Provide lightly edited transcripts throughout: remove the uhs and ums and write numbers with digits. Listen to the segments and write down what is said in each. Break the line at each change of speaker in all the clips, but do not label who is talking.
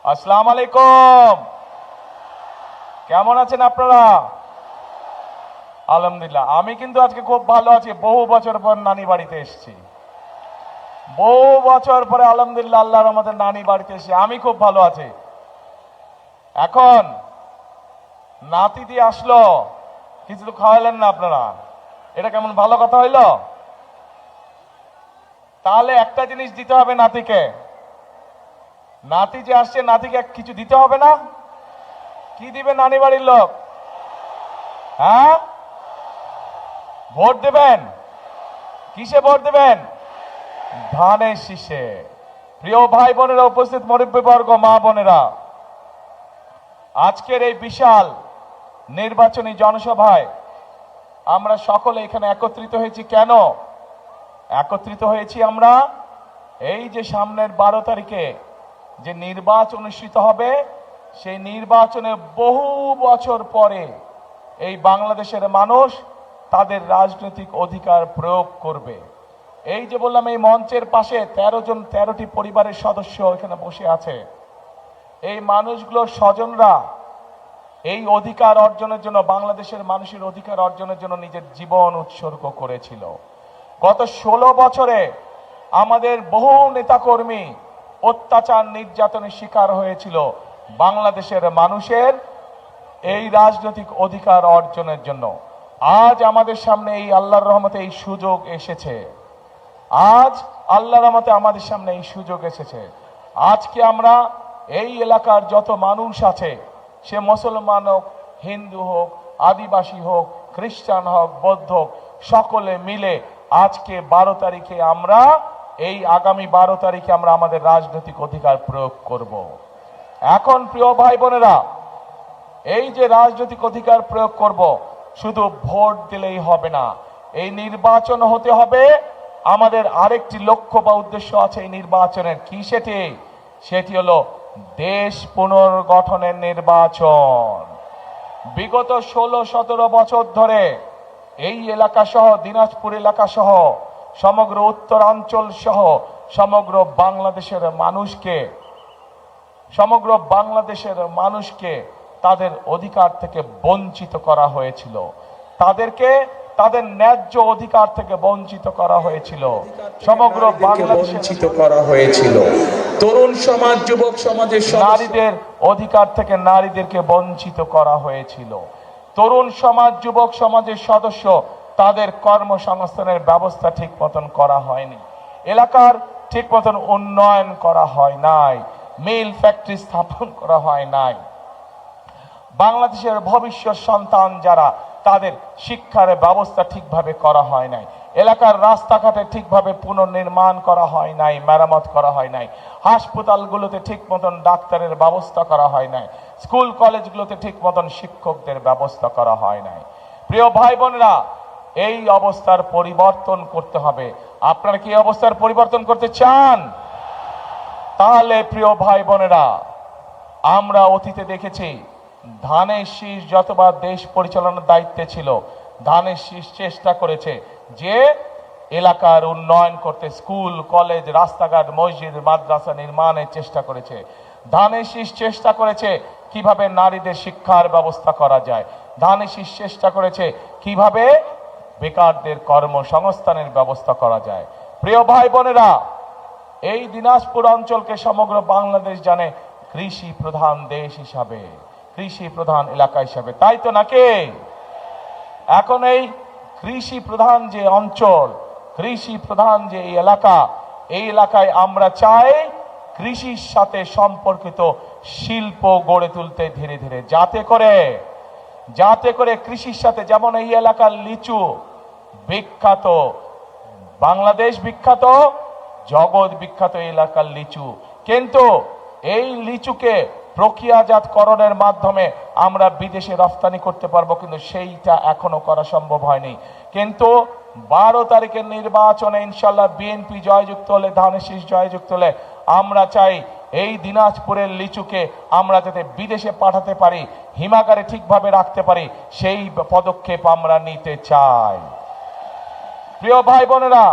আসসালামু আলাইকুম। কেমন আছেন আপনারা? আলহামদুলিল্লাহ, আমি কিন্তু আজকে খুব ভালো আছি। বহু বছর পর নানি বাড়িতে এসেছি, বহু বছর পরে আলহামদুলিল্লাহ আল্লাহর আমাদের নানি বাড়িতে এসে আমি খুব ভালো আছি। এখন নাতি দিয়ে আসলো, কিছু তো খাওয়ালেন না আপনারা, এটা কেমন ভালো কথা হইলো? তাহলে একটা জিনিস দিতে হবে নাতিকে। নাতি যে আসছে, নাতিকে কিছু দিতে হবে না? কি দিবে নানি বাড়ির লোক? হ্যাঁ, ভোট দেবেন। কিসে ভোট দেবেন? ধানের শীষে। প্রিয় ভাই বোনেরা, উপস্থিত মুরব্বীবর্গ, মা বোনেরা, আজকের এই বিশাল নির্বাচনী জনসভায় আমরা সকলে এখানে একত্রিত হয়েছি। কেন একত্রিত হয়েছি আমরা? এই যে সামনের 12 তারিখে যে নির্বাচন অনুষ্ঠিত হবে, সেই নির্বাচনে বহু বছর পরে এই বাংলাদেশের মানুষ তাদের রাজনৈতিক অধিকার প্রয়োগ করবে। এই যে বললাম, এই মঞ্চের পাশে 13টি পরিবারের সদস্য এখানে বসে আছে। এই মানুষগুলোর স্বজনরা এই অধিকার অর্জনের জন্য, বাংলাদেশের মানুষের অধিকার অর্জনের জন্য নিজের জীবন উৎসর্গ করেছিল। গত 16 বছরে আমাদের বহু নেতাকর্মী অত্যাচার নির্যাতনের শিকার হয়েছিল বাংলাদেশের মানুষের এই রাজনৈতিক অধিকার অর্জনের জন্য। আজ আমাদের সামনে এই আল্লাহর রহমতে এই সুযোগ এসেছে। আজ আল্লাহর রহমতে আমাদের সামনে এই সুযোগ এসেছে। আজকে আমরা এই এলাকার যত মানুষ আছে, সে মুসলমান হোক, হিন্দু হোক, আদিবাসী হোক, খ্রিস্টান হোক, বৌদ্ধ হোক, সকলে মিলে আজকে 12 তারিখে আমরা এই আগামী 12 তারিখে আমরা আমাদের রাজনৈতিক অধিকার প্রয়োগ করব। এখন প্রিয় ভাই বোনেরা, এই যে রাজনৈতিক অধিকার প্রয়োগ করব, শুধু ভোট দিলেই হবে না। এই নির্বাচন হতে হবে। আমাদের আরেকটি লক্ষ্য বা উদ্দেশ্য আছে এই নির্বাচনের। কি সেটি? সেটি হলো দেশ পুনর্গঠনের নির্বাচন। বিগত 16-17 বছর ধরে এই এলাকা সহ, দিনাজপুর এলাকা সহ, সমগ্র উত্তরাঞ্চল সহ সমগ্র বাংলাদেশের মানুষকে তাদের অধিকার থেকে বঞ্চিত করা হয়েছিল। তাদেরকে তাদের ন্যায্য অধিকার থেকে বঞ্চিত করা হয়েছিল। সমগ্র বাংলাদেশে বঞ্চিত করা হয়েছিল। তরুণ সমাজ, যুবক সমাজের নারীদের অধিকার থেকে নারীদেরকে বঞ্চিত করা হয়েছিল। তরুণ সমাজ, যুবক সমাজের সদস্য, তাদের কর্মসংস্থানের ব্যবস্থা ঠিক মতন করা হয়নি। এলাকার ঠিক মতন উন্নয়ন করা হয় নাই। মিল ফ্যাক্টরি স্থাপন করা হয় নাই। বাংলাদেশের ভবিষ্যৎ সন্তান যারা, তাদের শিক্ষার ব্যবস্থা ঠিকভাবে করা হয় নাই। এলাকার রাস্তাঘাটে ঠিকভাবে পুনর্নির্মাণ করা হয় নাই, মেরামত করা হয় নাই। হাসপাতালগুলোতে ঠিক মতন ডাক্তারের ব্যবস্থা করা হয় নাই। স্কুল কলেজগুলোতে ঠিক মতন শিক্ষকদের ব্যবস্থা করা হয় নাই। প্রিয় ভাই বোনেরা, এই অবস্থার পরিবর্তন করতে হবে। আপনারা কি অবস্থার পরিবর্তন করতে চান? তাহলে প্রিয় ভাই বোনেরা, আমরা অতীতে দেখেছি ধানের শীষ যতবার দেশ পরিচালনার দায়িত্বে ছিল, ধানের শীষ চেষ্টা করেছে যে এলাকার উন্নয়ন করতে, স্কুল কলেজ, রাস্তাঘাট, মসজিদ, মাদ্রাসা নির্মাণের চেষ্টা করেছে। ধানের শীষ চেষ্টা করেছে কিভাবে নারীদের শিক্ষার ব্যবস্থা করা যায়। ধানের শীষ চেষ্টা করেছে কিভাবে বেকারদের কর্মসংস্থানের ব্যবস্থা করা যায়। প্রিয় ভাই বোনেরা, এই দিনাজপুর অঞ্চলকে সমগ্র বাংলাদেশ জানে কৃষি প্রধান দেশ হিসাবে, কৃষি প্রধান এলাকা হিসাবে, তাই তো নাকি? এখন এই কৃষি প্রধান যে অঞ্চল, কৃষি প্রধান যে এই এলাকায় আমরা চাই কৃষির সাথে সম্পর্কিত শিল্প গড়ে তুলতে ধীরে ধীরে, যাতে করে কৃষির সাথে, যেমন এই এলাকার লিচু বিখ্যাত, বাংলাদেশ বিখ্যাত, জগৎ বিখ্যাত এই এলাকার লিচু, কিন্তু এই লিচুকে প্রক্রিয়াজাতকরণের মাধ্যমে আমরা বিদেশে রপ্তানি করতে পারবো, কিন্তু সেইটা এখনো করা সম্ভব হয়নি। কিন্তু 12 তারিখের নির্বাচনে ইনশাল্লাহ বিএনপি জয়যুক্ত হলে, ধানের শীষ জয়যুক্ত হলে, আমরা চাই এই দিনাজপুরের লিচুকে আমরা যাতে বিদেশে পাঠাতে পারি, হিমাগারে ঠিকভাবে রাখতে পারি, সেই পদক্ষেপ আমরা নিতে চাই। প্রিয় ভাই বোনেরা,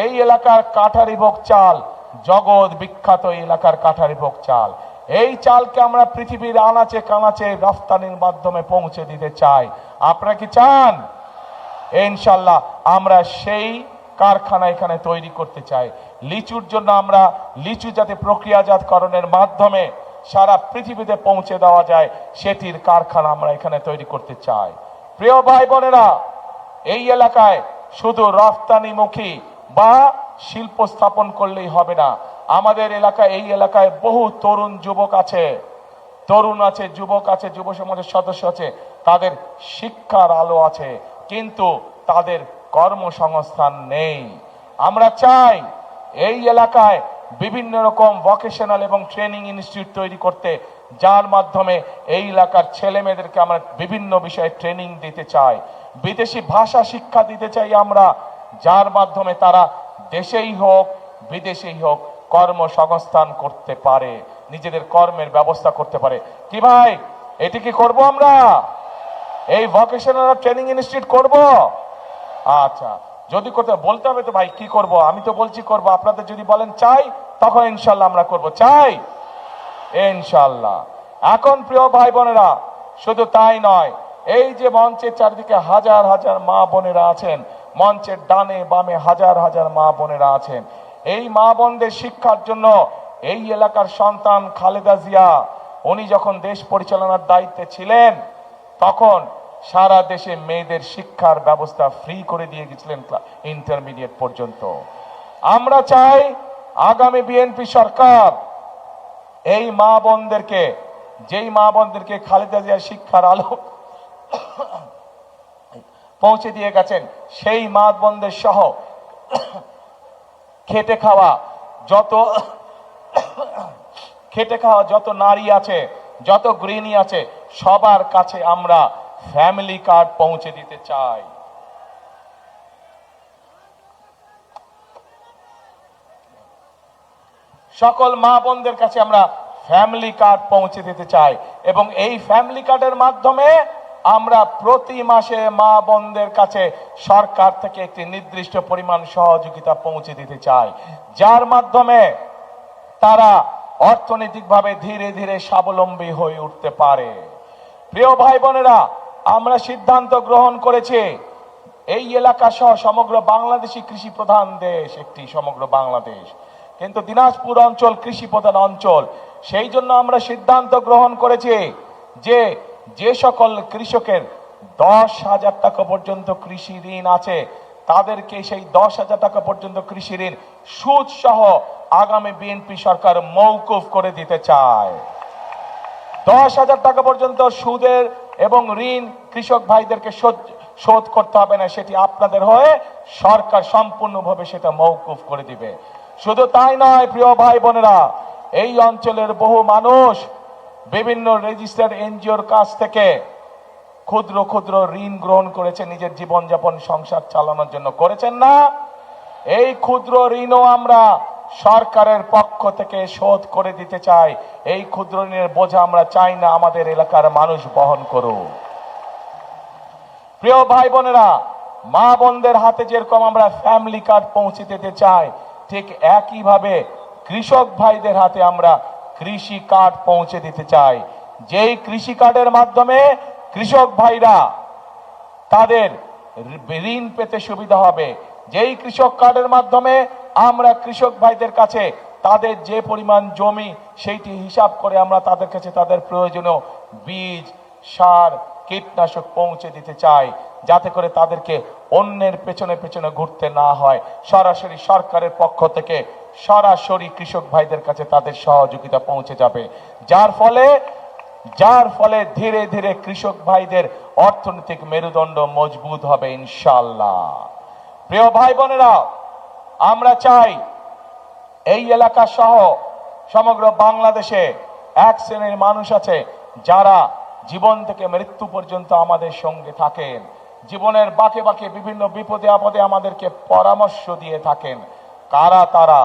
এই এলাকার কাঠারিভোগ চাল জগৎ বিখ্যাত, এই এলাকার কাঠারিভোগ চাল, এই চালকে আমরা পৃথিবীর আনাচে কানাচে রফতানির মাধ্যমে পৌঁছে দিতে চাই। আপনারা কি চান? ইনশাল্লাহ আমরা সেই কারখানা এখানে তৈরি করতে চাই। লিচুর জন্য আমরা লিচু যাতে প্রক্রিয়াজাতকরণের মাধ্যমে সারা পৃথিবীতে পৌঁছে দেওয়া যায় সেটির কারখানা আমরা এখানে তৈরি করতে চাই। প্রিয় ভাই বোনেরা, এই এলাকায় শুধু রফতানিমুখী বা শিল্প স্থাপন করলেই হবে না। আমাদের এলাকায়, এই এলাকায় বহু তরুণ যুবক আছে, যুবক আছে, যুব সমাজের সদস্য আছে, তাদের শিক্ষার আলো আছে, কিন্তু তাদের কর্মসংস্থান নেই। আমরা চাই এই এলাকায় বিভিন্ন রকম ভোকেশনাল এবং ট্রেনিং ইনস্টিটিউট তৈরি করতে, যার মাধ্যমে এই এলাকার ছেলে মেয়েদেরকে আমরা বিভিন্ন বিষয়ে ট্রেনিং দিতে চাই। বিদেশি ভাষা শিক্ষা দিতে চাই আমরা, যার মাধ্যমে তারা দেশেই হোক বিদেশেই হোক কর্মসংস্থান করতে পারে, নিজেদের কর্মের ব্যবস্থা করতে পারে। কি ভাই, এটি কি করব আমরা? এই ভোকেশনাল ট্রেনিং ইনস্টিটিউট করব? আচ্ছা, যদি করতে বলতে হবে তো ভাই কি করব? আমি তো বলছি করব, আপনাদের যদি বলেন চাই তখন ইনশাল্লাহ আমরা করব। চাই ইনশাল্লাহ। এখন প্রিয় ভাই বোনেরা, শুধু তাই নয়, এই যে মঞ্চের চারিদিকে হাজার হাজার মা বোনেরা আছেন, মঞ্চের ডানে বামে হাজার হাজার মা বোনেরা আছেন, এই মা বোনদের শিক্ষার জন্য এই এলাকার সন্তান খালেদা জিয়া, উনি যখন দেশ পরিচালনার দায়িত্বে ছিলেন তখন সারা দেশে মেয়েদের শিক্ষার ব্যবস্থা ফ্রি করে দিয়ে গেছিলেন ইন্টারমিডিয়েট পর্যন্ত। আমরা চাই আগামী বিএনপি সরকার এই মা বোনদেরকে, যেই মা বোনদেরকে খালেদা জিয়া শিক্ষার আলো পৌঁছে দিয়ে গেছেন, সেই মা বোনদের সহ খেটে খাওয়া যত নারী আছে, যত গৃহিণী আছে, সবার কাছে আমরা ফ্যামিলি কার্ড পৌঁছে দিতে চাই। সকল মা বোনদের কাছে আমরা ফ্যামিলি কার্ড পৌঁছে দিতে চাই, এবং এই ফ্যামিলি কার্ডের মাধ্যমে আমরা প্রতি মাসে মা বোনদের কাছে সরকার থেকে একটি নির্দিষ্ট পরিমাণ সহযোগিতা পৌঁছে দিতে চাই, যার মাধ্যমে তারা অর্থনৈতিকভাবে ধীরে ধীরে স্বাবলম্বী হয়ে উঠতে পারে। প্রিয় ভাই বোনেরা, আমরা সিদ্ধান্ত গ্রহণ করেছি এই এলাকা সহ সমগ্র বাংলাদেশী কৃষি প্রধান দেশ, একটি সমগ্র বাংলাদেশ, কিন্তু দিনাজপুর অঞ্চল কৃষি প্রধান অঞ্চল। সেই জন্য আমরা সিদ্ধান্ত গ্রহণ করেছি যে যে সকল কৃষকের 10,000 টাকা পর্যন্ত কৃষি ঋণ আছে, তাদেরকে সেই 10,000 টাকা পর্যন্ত কৃষি ঋণ সুদ সহ আগামী বিএনপি সরকার মওকুফ করে দিতে চায়। 10,000 টাকা পর্যন্ত সুদের এবং ঋণ কৃষক ভাইদেরকে শোধ করতে হবে না, সেটি আপনাদের হয়ে সরকার সম্পূর্ণভাবে সেটা মওকুফ করে দিবে। শুধু তাই নয় প্রিয় ভাই বোনেরা, এই অঞ্চলের বহু মানুষ বিভিন্ন রেজিস্টার্ড এনজিওর কাছ থেকে ক্ষুদ্র ক্ষুদ্র ঋণ গ্রহণ করেছে নিজের জীবনযাপন সংসার চালানোর জন্য, করেছেন না? এই ক্ষুদ্র ঋণও আমরা সরকারের পক্ষ থেকে শোধ করে দিতে চাই। এই ক্ষুদ্র ঋণের বোঝা আমরা চাই না আমাদের এলাকার মানুষ বহন করুক। প্রিয় ভাই বোনেরা, মা বোনদের হাতে যেরকম আমরা ফ্যামিলি কার্ড পৌঁছে দিতে চাই, ঠিক একইভাবে কৃষক ভাইদের হাতে আমরা কৃষি কার্ড পৌঁছে দিতে চাই। যেই কৃষি কার্ডের মাধ্যমে কৃষক ভাইরা তাদের ঋণ পেতে সুবিধা হবে, যেই কৃষক কার্ডের মাধ্যমে আমরা কৃষক ভাইদের কাছে তাদের যে পরিমাণ জমি সেইটি হিসাব করে আমরা তাদের কাছে তাদের প্রয়োজনীয় বীজ, সার, কীটনাশক পৌঁছে দিতে চাই, যাতে করে তাদেরকে অন্যের পেছনে পেছনে ঘুরতে না হয়। সরাসরি সরকারের পক্ষ থেকে সরাসরি কৃষক ভাইদের কাছে তাদের সহযোগিতা পৌঁছে যাবে, যার ফলে ধীরে ধীরে কৃষক ভাইদের অর্থনৈতিক মেরুদণ্ড মজবুত হবে ইনশাআল্লাহ। প্রিয় ভাই বোনেরা, আমরা চাই এই এলাকা সহ সমগ্র বাংলাদেশে এক শ্রেণীর মানুষ আছে যারা জীবন থেকে মৃত্যু পর্যন্ত আমাদের সঙ্গে থাকেন, জীবনের বাঁকে বাঁকে বিভিন্ন বিপদে আপদে আমাদেরকে পরামর্শ দিয়ে থাকেন। কারা তারা?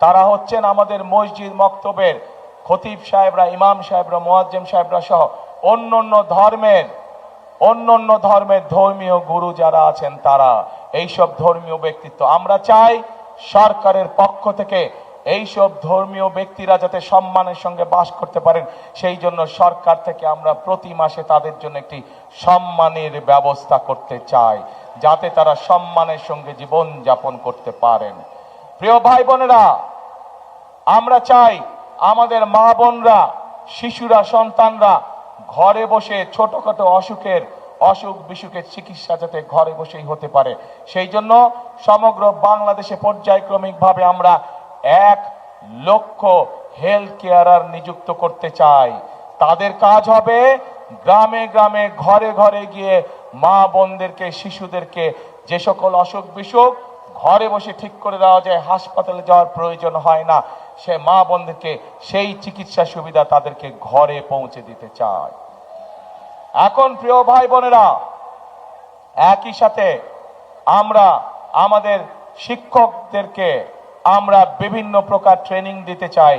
তারা হচ্ছেন আমাদের মসজিদ মক্তবের খতিব সাহেবরা, ইমাম সাহেবরা, মুয়াজ্জিম সাহেবরা সহ অন্য ধর্মের ধর্মীয় গুরু যারা আছেন, তারা এইসব ধর্মীয় ব্যক্তিত্ব। আমরা চাই সরকারের পক্ষ থেকে এইসব ধর্মীয় ব্যক্তিরা যাতে সম্মানের সঙ্গে বাস করতে পারেন, সেই জন্য সরকার থেকে আমরা প্রতি মাসে তাদের জন্য একটি সম্মানের ব্যবস্থা করতে চাই, যাতে তারা সম্মানের সঙ্গে জীবন যাপন করতে পারেন। প্রিয় ভাই বোনেরা, আমরা চাই আমাদের মা বোনরা, শিশুরা, সন্তানরা ঘরে বসে ছোটখাটো অসুখ বিসুখের চিকিৎসা যাতে ঘরে বসেই হতে পারে, সেই জন্য সমগ্র বাংলাদেশে পর্যায়ক্রমিকভাবে আমরা 1 লক্ষ হেলথ কেয়ারার নিযুক্ত করতে চাই। তাদের কাজ হবে গ্রামে গ্রামে, ঘরে ঘরে গিয়ে মা বোনদেরকে, শিশুদেরকে যে সকল অসুখ বিসুখ ঘরে বসে ঠিক করে দেওয়া যায়, হাসপাতালে যাওয়ার প্রয়োজন হয় না, সে মা বোনদেরকে সেই চিকিৎসা সুবিধা তাদেরকে ঘরে পৌঁছে দিতে চায়। এখন প্রিয় ভাই বোনেরা, একই সাথে আমরা আমাদের শিক্ষকদেরকে আমরা বিভিন্ন প্রকার ট্রেনিং দিতে চাই,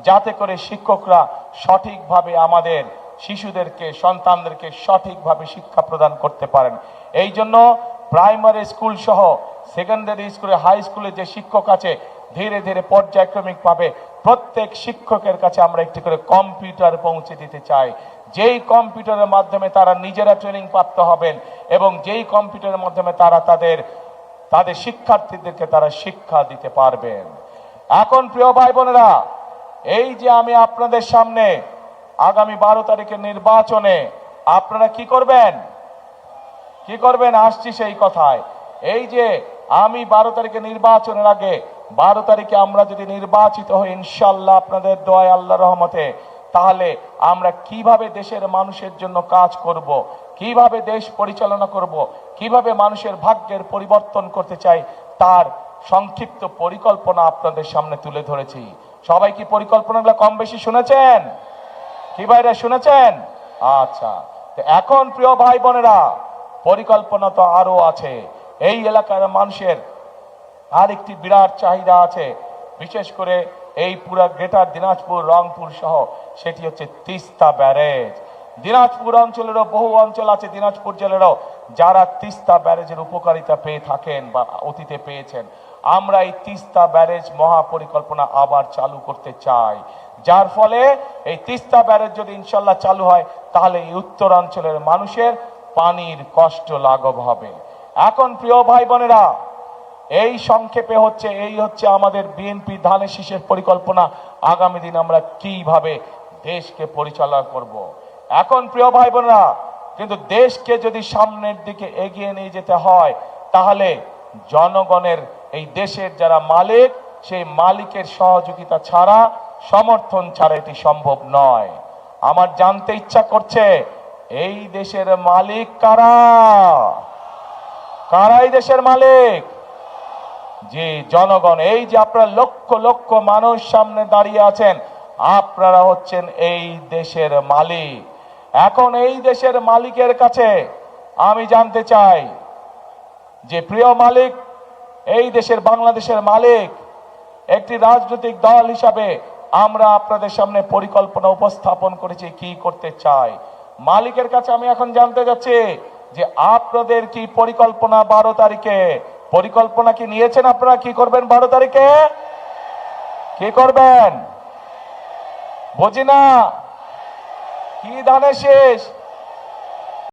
যাতে করে শিক্ষকরা সঠিকভাবে আমাদের শিশুদেরকে, সন্তানদেরকে সঠিকভাবে শিক্ষা প্রদান করতে পারেন। এই জন্য প্রাইমারি স্কুল সহ সেকেন্ডারি স্কুলে, হাই স্কুলে যে শিক্ষক আছে, ধীরে ধীরে পর্যায়ক্রমিকভাবে প্রত্যেক শিক্ষকের কাছে আমরা একটি করে কম্পিউটার পৌঁছে দিতে চাই, যেই কম্পিউটারের মাধ্যমে তারা নিজেরা ট্রেনিং প্রাপ্ত হবেন এবং যেই কম্পিউটারের মাধ্যমে তারা তাদের শিক্ষার্থীদেরকে তারা শিক্ষা দিতে পারবেন। এখন প্রিয় ভাই বোনেরা, এই যে আমি আপনাদের সামনে আগামী 12 তারিখের নির্বাচনে আপনারা কি করবেন, আসছি সেই কথায়। এই যে আমি 12 তারিখে নির্বাচনের আগে, 12 তারিখে আমরা যদি নির্বাচিত হই ইনশাআল্লাহ আপনাদের দোয়ায়, আল্লাহর রহমতে, তাহলে আমরা কিভাবে দেশের মানুষের জন্য কাজ করব, কিভাবে দেশ পরিচালনা করব, কিভাবে মানুষের ভাগ্যের পরিবর্তন করতে চাই, তার সংক্ষিপ্ত পরিকল্পনা আপনাদের সামনে তুলে ধরেছি। সবাই কি পরিকল্পনাগুলো কম বেশি শুনেছেন? কি ভাইরা শুনেছেন? আচ্ছা, তো এখন প্রিয় ভাই বোনেরা, পরিকল্পনা তো আরো আছে। এই এলাকার মানুষের আরেকটি বিরাট চাহিদা আছে, বিশেষ করে এই পুরা গ্রেটার দিনাজপুর, রংপুর সহ, সেটি হচ্ছে তিস্তা ব্যারেজ। দিনাজপুর অঞ্চলেরও বহু অঞ্চল আছে, দিনাজপুর জেলারও, যারা তিস্তা ব্যারেজের উপকারিতা পেয়ে থাকেন বা অতীতে পেয়েছেন। আমরা এই তিস্তা ব্যারেজ মহাপরিকল্পনা আবার চালু করতে চাই, যার ফলে এই তিস্তা ব্যারেজ যদি ইনশাল্লাহ চালু হয়, তাহলে এই উত্তরাঞ্চলের মানুষের পানির কষ্ট লাঘব হবে। এখন প্রিয় ভাই বোনেরা, এই সংক্ষেপে এই হচ্ছে আমাদের বিএনপি ধানের শীষের পরিকল্পনা, আগামী দিন আমরা কিভাবে দেশকে পরিচালনা করব। এখন প্রিয় ভাই বোনেরা, কিন্তু দেশকে যদি সামনের দিকে এগিয়ে নিয়ে যেতে হয়, তাহলে জনগণের, এই দেশের যারা মালিক, সেই মালিকের সহযোগিতা ছাড়া, সমর্থন ছাড়া এটি সম্ভব নয়। আমার জানতে ইচ্ছা করছে, এই দেশের মালিক কারা? এই দেশের মালিক? জি, জনগণ। এই যে আপনারা লক্ষ লক্ষ মানুষ সামনে দাঁড়িয়ে আছেন, আপনারা হচ্ছেন এই দেশের মালিক। এখন এই দেশের মালিকের কাছে আমি জানতে চাই যে, প্রিয় মালিক, এই দেশের, বাংলাদেশের মালিক, একটি রাজনৈতিক দল হিসাবে আমরা আপনাদের সামনে পরিকল্পনা উপস্থাপন করেছি কি করতে চাই। মালিকের কাছে আমি এখন জানতে যাচ্ছি যে আপনাদের কি পরিকল্পনা 12 তারিখে? পরিকল্পনা কি নিয়েছেন আপনারা? কি করবেন 12 তারিখে? কি করবেন? বুঝি না। কি ধানের শীষ?